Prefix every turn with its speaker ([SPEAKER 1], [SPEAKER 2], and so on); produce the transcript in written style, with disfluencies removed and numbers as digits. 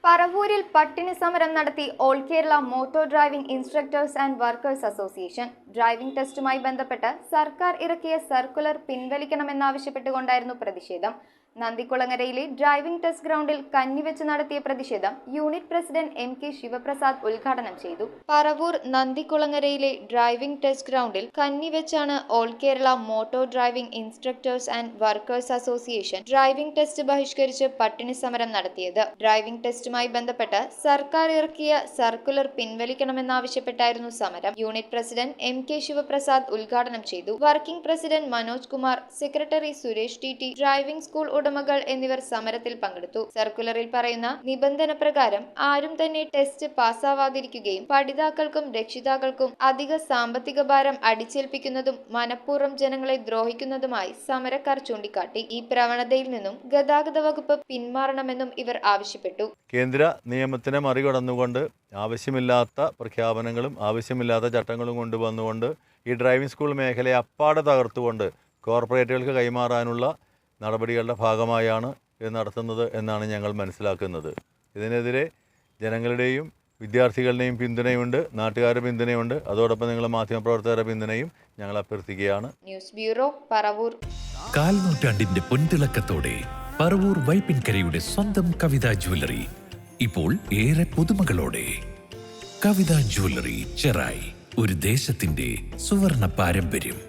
[SPEAKER 1] പറവൂരിൽ പട്ടിണി സമരം നടത്തി all Kerala motor driving instructors and workers association. Driving ടെസ്റ്റുമായി ബന്ധപ്പെട്ട് സർക്കാർ ഇറക്കിയ സർക്കുലർ പിൻവലിക്കണമെന്നാവശ്യപ്പെട്ടുകൊണ്ടായിരുന്നു പ്രതിഷേധം. നന്ദികുളങ്ങരയിലെ ഡ്രൈവിംഗ് ടെസ്റ്റ് ഗ്രൗണ്ടിൽ കഞ്ഞിവെച്ച് നടത്തിയ പ്രതിഷേധം യൂണിറ്റ് പ്രസിഡന്റ് MK ശിവപ്രസാദ് ഉദ്ഘാടനം ചെയ്തു. പറവൂർ നന്ദികുളങ്ങരയിലെ ഡ്രൈവിംഗ് ടെസ്റ്റ് ഗ്രൗണ്ടിൽ കഞ്ഞിവെച്ചാണ് all Kerala motor driving instructors and workers association driving test ബഹിഷ്കരിച്ച് പട്ടിണി സമരം നടത്തിയത്. ഡ്രൈവിംഗ് ടെസ്റ്റുമായി ബന്ധപ്പെട്ട് സർക്കാർ ഇറക്കിയ സർക്കുലർ പിൻവലിക്കണമെന്നാവശ്യപ്പെട്ടായിരുന്നു സമരം. യൂണിറ്റ് പ്രസിഡന്റ് MK ശിവപ്രസാദ് ഉദ്ഘാടനം ചെയ്തു. Working president Manoj Kumar, secretary Suresh TT, driving school ഉടമകൾ എന്നിവർ സമരത്തിൽ പങ്കെടുത്തു. സർക്കുലറിൽ പറയുന്ന നിബന്ധന പ്രകാരം ആരും തന്നെ ടെസ്റ്റ് പാസ്സാവാതിരിക്കുകയും പഠിതാക്കൾക്കും രക്ഷിതാക്കൾക്കും അധിക സാമ്പത്തിക ഭാരം അടിച്ചേൽപ്പിക്കുന്നതും മനഃപൂർവ്വം ജനങ്ങളെ ദ്രോഹിക്കുന്നതുമായി സമരക്കാർ ചൂണ്ടിക്കാട്ടി. ഈ പ്രവണതയിൽ നിന്നും ഗതാഗത വകുപ്പ് പിന്മാറണമെന്നും ഇവർ ആവശ്യപ്പെട്ടു.
[SPEAKER 2] കേന്ദ്ര നിയമത്തിനെ മറികടന്നുകൊണ്ട് ആവശ്യമില്ലാത്ത പ്രഖ്യാപനങ്ങളും ആവശ്യമില്ലാത്ത ചട്ടങ്ങളും കൊണ്ടുവന്നുകൊണ്ട് ഈ ഡ്രൈവിംഗ് സ്കൂൾ മേഖലയെ അപ്പാടെ തകർത്തുകൊണ്ട് കോർപ്പറേറ്റുകൾക്ക് കൈമാറാനുള്ള നടപടികളുടെ ഭാഗമായാണ് ഇത് നടത്തുന്നത് എന്നാണ് ഞങ്ങൾ മനസ്സിലാക്കുന്നത്. ഇതിനെതിരെ ജനങ്ങളുടെയും വിദ്യാർത്ഥികളുടെയും പിന്തുണയുണ്ട്, നാട്ടുകാരുടെ പിന്തുണയുണ്ട്. അതോടൊപ്പം നിങ്ങൾ മാധ്യമപ്രവർത്തകരുടെ പിന്തുണയും ഞങ്ങൾ അഭ്യർത്ഥിക്കുകയാണ്.
[SPEAKER 1] News bureau, Paravur.
[SPEAKER 3] കാൽനൂറ്റാണ്ടിന്റെ പൊൻതിളക്കത്തോടെ പറവൂർ വൈപ്പിൻകരയുടെ സ്വന്തം കവിത ജ്വല്ലറി ഇപ്പോൾ ഏറെ പുതുമകളോടെ. കവിത ജ്വല്ലറി ചെറായി, ഒരു ദേശത്തിന്റെ സുവർണ പാരമ്പര്യം.